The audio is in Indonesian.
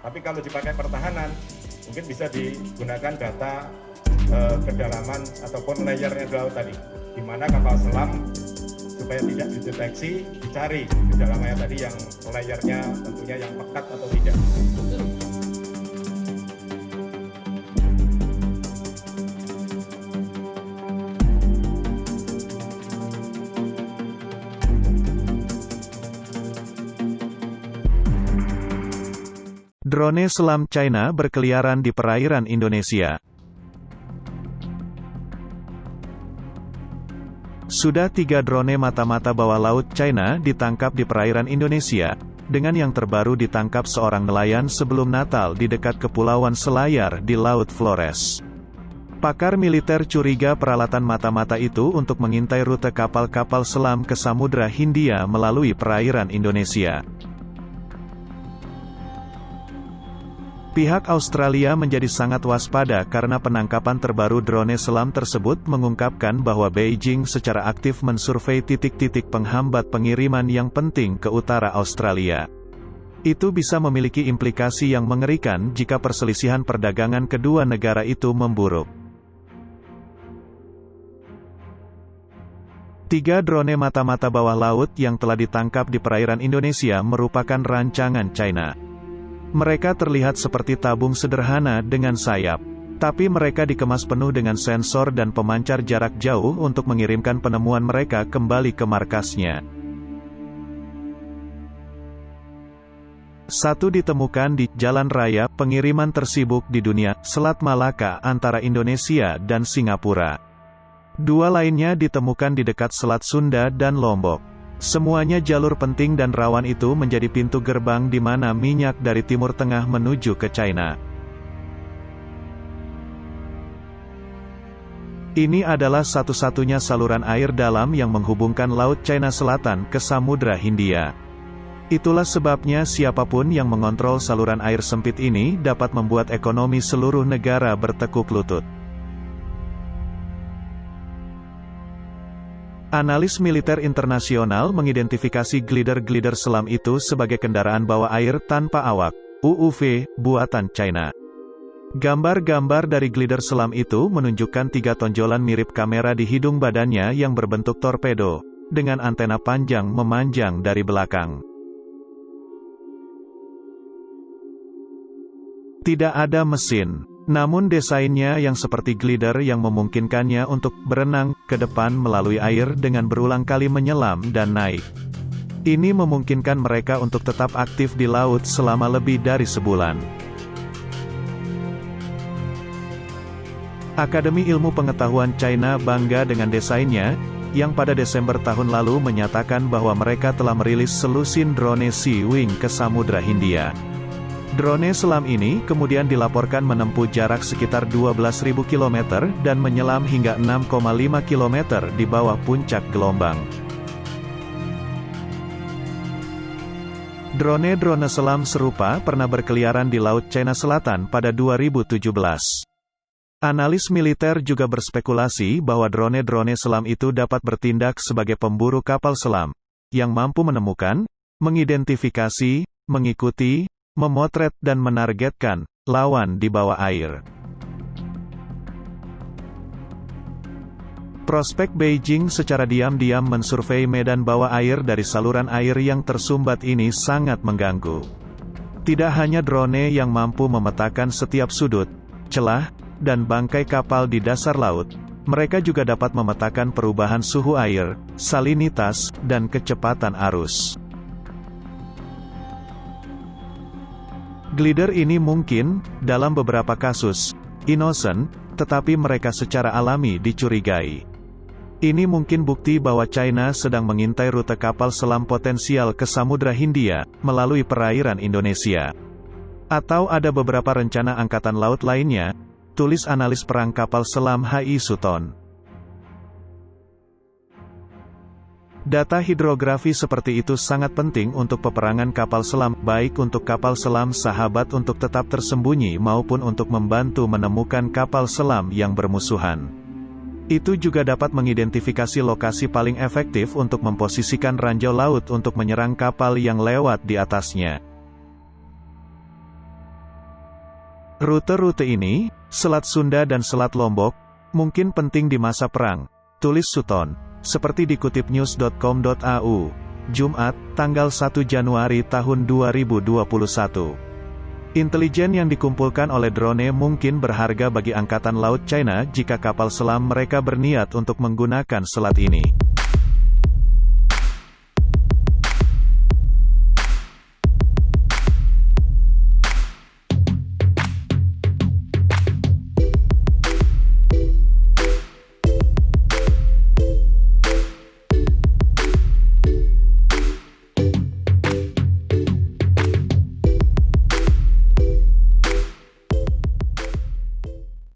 Tapi kalau dipakai pertahanan, mungkin bisa digunakan data kedalaman ataupun layarnya di laut tadi, di mana kapal selam supaya tidak dideteksi, dicari kedalamannya tadi yang layarnya tentunya yang pekat atau tidak. Drone selam China berkeliaran di perairan Indonesia. Sudah 3 drone mata-mata bawah laut China ditangkap di perairan Indonesia, dengan yang terbaru ditangkap seorang nelayan sebelum Natal di dekat Kepulauan Selayar di Laut Flores. Pakar militer curiga peralatan mata-mata itu untuk mengintai rute kapal-kapal selam ke Samudra Hindia melalui perairan Indonesia. Pihak Australia menjadi sangat waspada karena penangkapan terbaru drone selam tersebut mengungkapkan bahwa Beijing secara aktif mensurvei titik-titik penghambat pengiriman yang penting ke utara Australia. Itu bisa memiliki implikasi yang mengerikan jika perselisihan perdagangan kedua negara itu memburuk. 3 drone mata-mata bawah laut yang telah ditangkap di perairan Indonesia merupakan rancangan China. Mereka terlihat seperti tabung sederhana dengan sayap. Tapi mereka dikemas penuh dengan sensor dan pemancar jarak jauh untuk mengirimkan penemuan mereka kembali ke markasnya. Satu ditemukan di Jalan Raya Pengiriman Tersibuk di Dunia, Selat Malaka antara Indonesia dan Singapura. 2 lainnya ditemukan di dekat Selat Sunda dan Lombok. Semuanya jalur penting dan rawan itu menjadi pintu gerbang di mana minyak dari Timur Tengah menuju ke China. Ini adalah satu-satunya saluran air dalam yang menghubungkan Laut China Selatan ke Samudra Hindia. Itulah sebabnya siapapun yang mengontrol saluran air sempit ini dapat membuat ekonomi seluruh negara bertekuk lutut. Analis militer internasional mengidentifikasi glider-glider selam itu sebagai kendaraan bawah air tanpa awak, UUV, buatan China. Gambar-gambar dari glider selam itu menunjukkan 3 tonjolan mirip kamera di hidung badannya yang berbentuk torpedo, dengan antena panjang memanjang dari belakang. Tidak ada mesin. Namun desainnya yang seperti glider yang memungkinkannya untuk berenang ke depan melalui air dengan berulang kali menyelam dan naik. Ini memungkinkan mereka untuk tetap aktif di laut selama lebih dari sebulan. Akademi Ilmu Pengetahuan China bangga dengan desainnya, yang pada Desember tahun lalu menyatakan bahwa mereka telah merilis selusin drone Sea Wing ke Samudra Hindia. Drone selam ini kemudian dilaporkan menempuh jarak sekitar 12.000 km dan menyelam hingga 6,5 km di bawah puncak gelombang. Drone-drone selam serupa pernah berkeliaran di Laut China Selatan pada 2017. Analis militer juga berspekulasi bahwa drone-drone selam itu dapat bertindak sebagai pemburu kapal selam, yang mampu menemukan, mengidentifikasi, mengikuti, memotret dan menargetkan lawan di bawah air. Prospek Beijing secara diam-diam mensurvei medan bawah air dari saluran air yang tersumbat ini sangat mengganggu. Tidak hanya drone yang mampu memetakan setiap sudut, celah, dan bangkai kapal di dasar laut, mereka juga dapat memetakan perubahan suhu air, salinitas, dan kecepatan arus. Glider ini mungkin, dalam beberapa kasus, innocent, tetapi mereka secara alami dicurigai. Ini mungkin bukti bahwa China sedang mengintai rute kapal selam potensial ke Samudra Hindia, melalui perairan Indonesia. Atau ada beberapa rencana angkatan laut lainnya, tulis analis perang kapal selam HI Sutton. Data hidrografi seperti itu sangat penting untuk peperangan kapal selam, baik untuk kapal selam sahabat untuk tetap tersembunyi maupun untuk membantu menemukan kapal selam yang bermusuhan. Itu juga dapat mengidentifikasi lokasi paling efektif untuk memposisikan ranjau laut untuk menyerang kapal yang lewat di atasnya. Rute-rute ini, Selat Sunda dan Selat Lombok, mungkin penting di masa perang, tulis Sutton, seperti dikutip news.com.au, Jumat, tanggal 1 Januari tahun 2021. Intelijen yang dikumpulkan oleh drone mungkin berharga bagi Angkatan Laut China jika kapal selam mereka berniat untuk menggunakan selat ini.